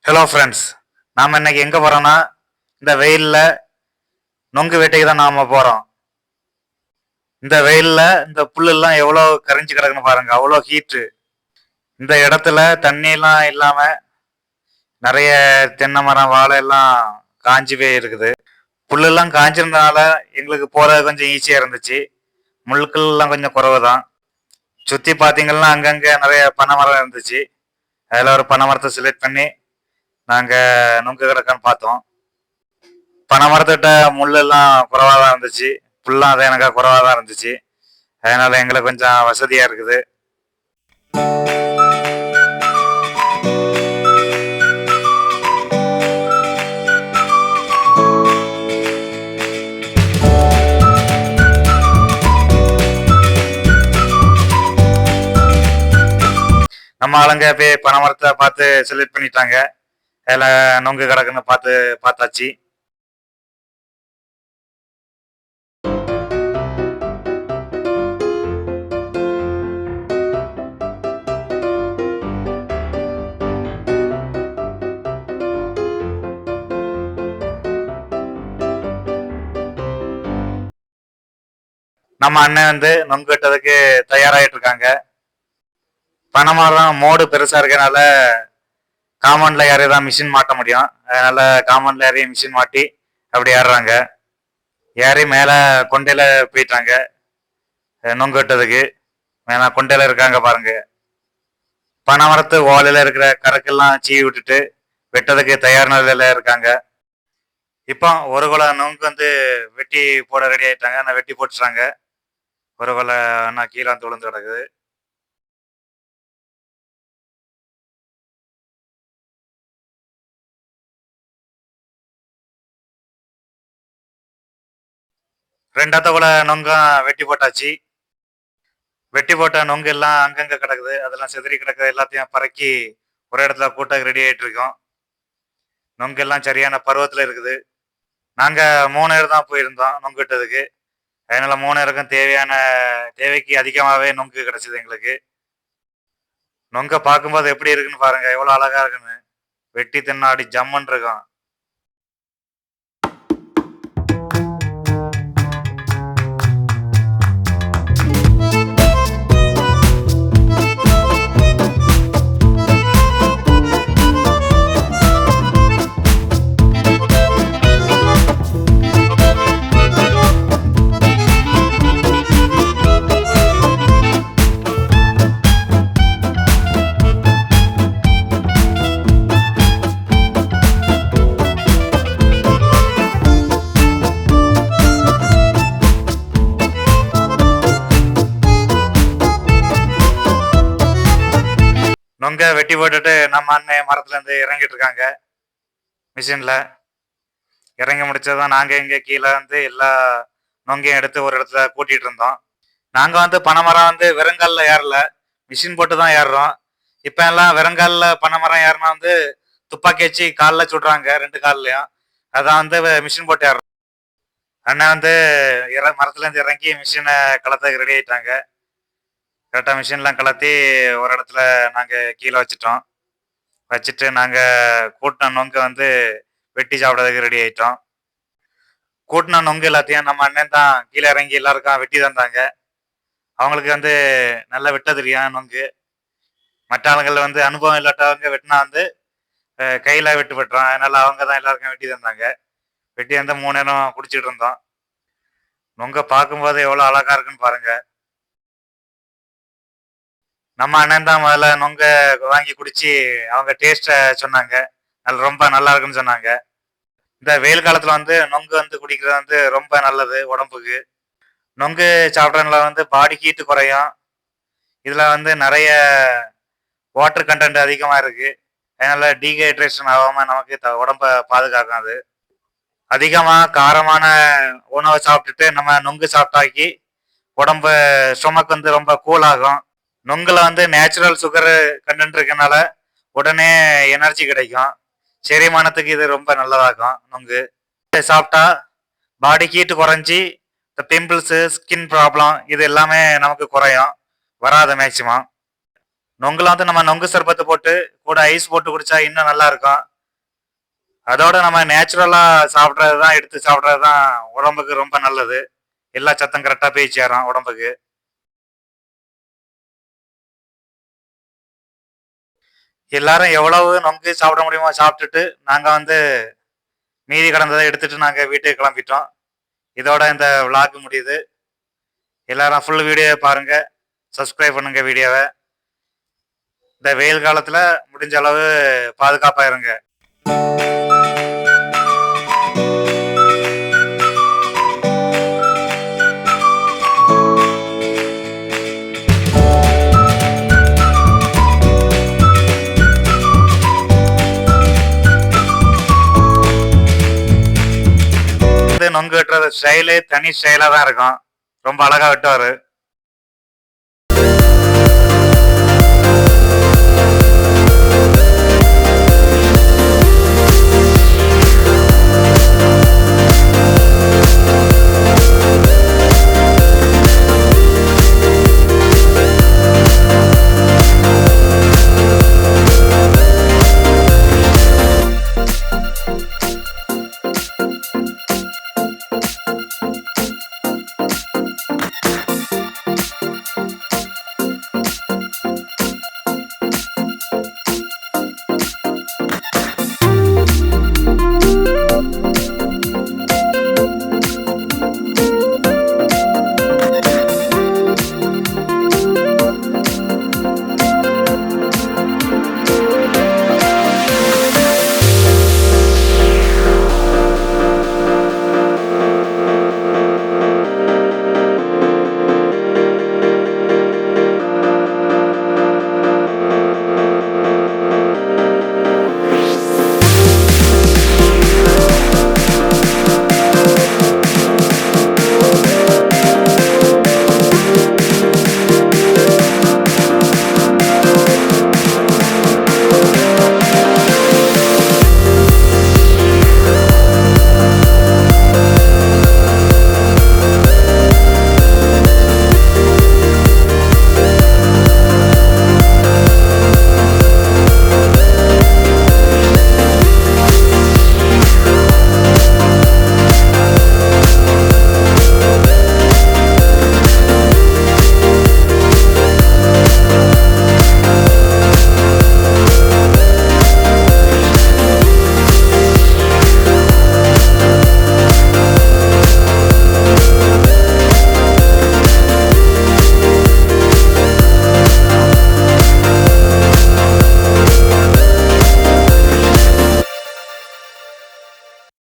Hello friends, நாம் இன்னைக்கு எங்கே போகிறோன்னா இந்த வெயிலில் நொங்கு வேட்டைக்கு தான் நாம் போகிறோம். இந்த வெயிலில் இந்த புல்லெல்லாம் எவ்வளோ கரிஞ்சு கிடக்குன்னு பாருங்க, அவ்வளோ ஹீட்டு. இந்த இடத்துல தண்ணியெல்லாம் இல்லாமல் நிறைய தென்னை மரம் வாழை எல்லாம் காஞ்சி போய் இருக்குது. புல்லெல்லாம் காஞ்சிருந்தனால எங்களுக்கு போகிறது கொஞ்சம் ஈஸியாக இருந்துச்சு. முள்கள்லாம் கொஞ்சம் குறைவு தான். சுற்றி பார்த்தீங்கன்னா அங்கங்கே நிறைய பனை மரம் இருந்துச்சு. அதில் ஒரு பனை மரத்தை செலக்ட் பண்ணி நாங்கள் நொங்கு கிடக்கான்னு பார்த்தோம். பனை மரத்திட்ட முள் எல்லாம் குறைவாக தான் இருந்துச்சு, புல்லாம் அது எனக்கு குறைவாக தான் இருந்துச்சு. அதனால எங்களுக்கு கொஞ்சம் வசதியாக இருக்குது. நம்ம ஆளுங்க போய் பனை மரத்தை பார்த்து செலக்ட் பண்ணிட்டாங்க. அதில் நொங்கு கிடக்குன்னு பார்த்தாச்சு. நம்ம அண்ணன் வந்து நொங்கு வெட்டதுக்கு தயாராகிட்டு இருக்காங்க. பனைமரம் மோடு பெருசா இருக்கனால காமன்ல யாரையும் தான் மிஷின் மாட்ட முடியும். அதனால காமன்ல யாரையும் மிஷின் மாட்டி அப்படி ஏறுறாங்க. ஏறி மேல கொண்டையில போயிட்டாங்க நொங்கு வெட்டதுக்கு. மேல கொண்டையில இருக்காங்க பாருங்க. பனைமரத்து ஓலையில இருக்கிற கறக்கெல்லாம் சீவி விட்டுட்டு வெட்டதுக்கு தயார் நிலையில இருக்காங்க. இப்போ ஒரு குலை நொங்கு வந்து வெட்டி போட ரெடி ஆயிட்டாங்க. நான் வெட்டி போட்டுறாங்க. ஒரு கொலை நான் கீழே வந்து விழுந்து கிடக்குது. ரெண்டாவது கூட நொங்கும் வெட்டி போட்டாச்சு. வெட்டி போட்ட நொங்கு எல்லாம் அங்கங்க கிடக்குது. அதெல்லாம் செதறி கிடக்குது. எல்லாத்தையும் பறக்கி ஒரு இடத்துல கூட்ட ரெடி ஆயிட்டு இருக்கோம். நொங்கு எல்லாம் சரியான பருவத்துல இருக்குது. நாங்க 3 பேர் தான் போயிருந்தோம் நொங்கு வெட்டதுக்கு. அதனால 3 பேருக்கும் தேவைக்கு அதிகமாகவே நொங்கு கிடைச்சது எங்களுக்கு. நொங்க பார்க்கும்போது எப்படி இருக்குன்னு பாருங்க, எவ்வளவு அழகா இருக்குன்னு. வெட்டி தின்னாடி ஜம்முன்னு இருக்கும். நொங்க வெட்டி போட்டுட்டு நம்ம அண்ணன் மரத்துல இருந்து இறங்கிட்டு இருக்காங்க. மிஷின்ல இறங்கி முடிச்சதான் நாங்க இங்க கீழே வந்து எல்லா நொங்கையும் எடுத்து ஒரு இடத்துல கூட்டிட்டு இருந்தோம். நாங்க வந்து பனைமரம் வந்து வெறுங்காலில் ஏறல, மிஷின் போட்டு தான் ஏறுறோம். இப்ப எல்லாம் வெறுங்காலில் பனைமரம் ஏறினா வந்து துப்பாக்கி வச்சு காலில் சுடுறாங்க, 2 கால்லையும். அதான் வந்து மிஷின் போட்டு ஏறுறோம். அண்ணன் வந்து மரத்துல இருந்து இறங்கி மிஷினை கலத்துக்கு ரெடி ஆயிட்டாங்க. கரெக்டாக மிஷின்லாம் கலத்தி ஒரு இடத்துல நாங்கள் கீழே வச்சுட்டு நாங்கள் கூட்டின நொங்கை வந்து வெட்டி சாப்பிட்றதுக்கு ரெடி ஆகிட்டோம். கூட்டின நொங்கு எல்லாத்தையும் நம்ம அண்ணன் தான் கீழே இறங்கி எல்லாருக்கும் வெட்டி தந்தாங்க. அவங்களுக்கு வந்து நல்லா வெட்ட தெரியும் நொங்கு. மற்ற ஆளுங்கள் வந்து அனுபவம் இல்லாட்டவங்க வெட்டினா வந்து கையில் வெட்டு வெட்டுறோம். அதனால அவங்க தான் எல்லாருக்கும் வெட்டி தந்தாங்க. வெட்டி வந்து 3 நேரம் குடிச்சிட்டு இருந்தோம். நொங்கை பார்க்கும்போது எவ்வளோ அழகா இருக்குன்னு பாருங்க. நம்ம அண்ணன் தான் முதல்ல நொங்க வாங்கி குடிச்சு அவங்க டேஸ்ட்டை சொன்னாங்க. ரொம்ப நல்லா இருக்குன்னு சொன்னாங்க. இந்த வெயில் காலத்துல வந்து நொங்கு வந்து குடிக்கிறது வந்து ரொம்ப நல்லது உடம்புக்கு. நொங்கு சாப்பிட்றதுல வந்து பாடி ஹீட்டு குறையும். இதுல வந்து நிறைய வாட்டர் கண்டென்ட் அதிகமா இருக்கு. அதனால டீஹைட்ரேஷன் ஆகாம நமக்கு உடம்ப பாதுகாக்கும். அது அதிகமா காரமான உணவை சாப்பிட்டுட்டு நம்ம நொங்கு சாப்பிட்டாக்கி உடம்பு ஸ்டொமக் வந்து ரொம்ப கூல் ஆகும். நொங்குல வந்து நேச்சுரல் சுகர் கண்டென்ட் இருக்கனால உடனே எனர்ஜி கிடைக்கும். செரிமானத்துக்கு இது ரொம்ப நல்லதாகும். நொங்கு சாப்பிட்டா பாடி ஹீட்டு குறைஞ்சி இந்த பிம்பிள்ஸு, ஸ்கின் ப்ராப்ளம் இது எல்லாமே நமக்கு குறையும், வராது மேக்சிமம். நொங்குல வந்து நம்ம நொங்கு சர்பத்து போட்டு கூட ஐஸ் போட்டு குடிச்சா இன்னும் நல்லா இருக்கும். அதோட நம்ம நேச்சுரலா சாப்பிட்றது தான் எடுத்து சாப்பிட்றது தான் உடம்புக்கு ரொம்ப நல்லது. எல்லா சத்தும் கரெக்டா போய் சேரும் உடம்புக்கு. எல்லாரும் எவ்வளவு நொங்கு சாப்பிட முடியுமோ சாப்பிட்டுட்டு, நாங்க வந்து மீதி கிடந்தத எடுத்துட்டு நாங்க வீட்டுக்கு கிளம்பிட்டோம். இதோட இந்த விளாக் முடியுது. எல்லாரும் ஃபுல் வீடியோவை பாருங்க. சப்ஸ்கிரைப் பண்ணுங்க வீடியோவ. இந்த வெயில் காலத்துல முடிஞ்ச அளவு பாதுகாப்பா இருங்க. வந்து நொங்கு வெட்டுறது ஸ்டைலு தனி ஸ்டைலா தான் இருக்கும். ரொம்ப அழகா வெட்டுவாரு.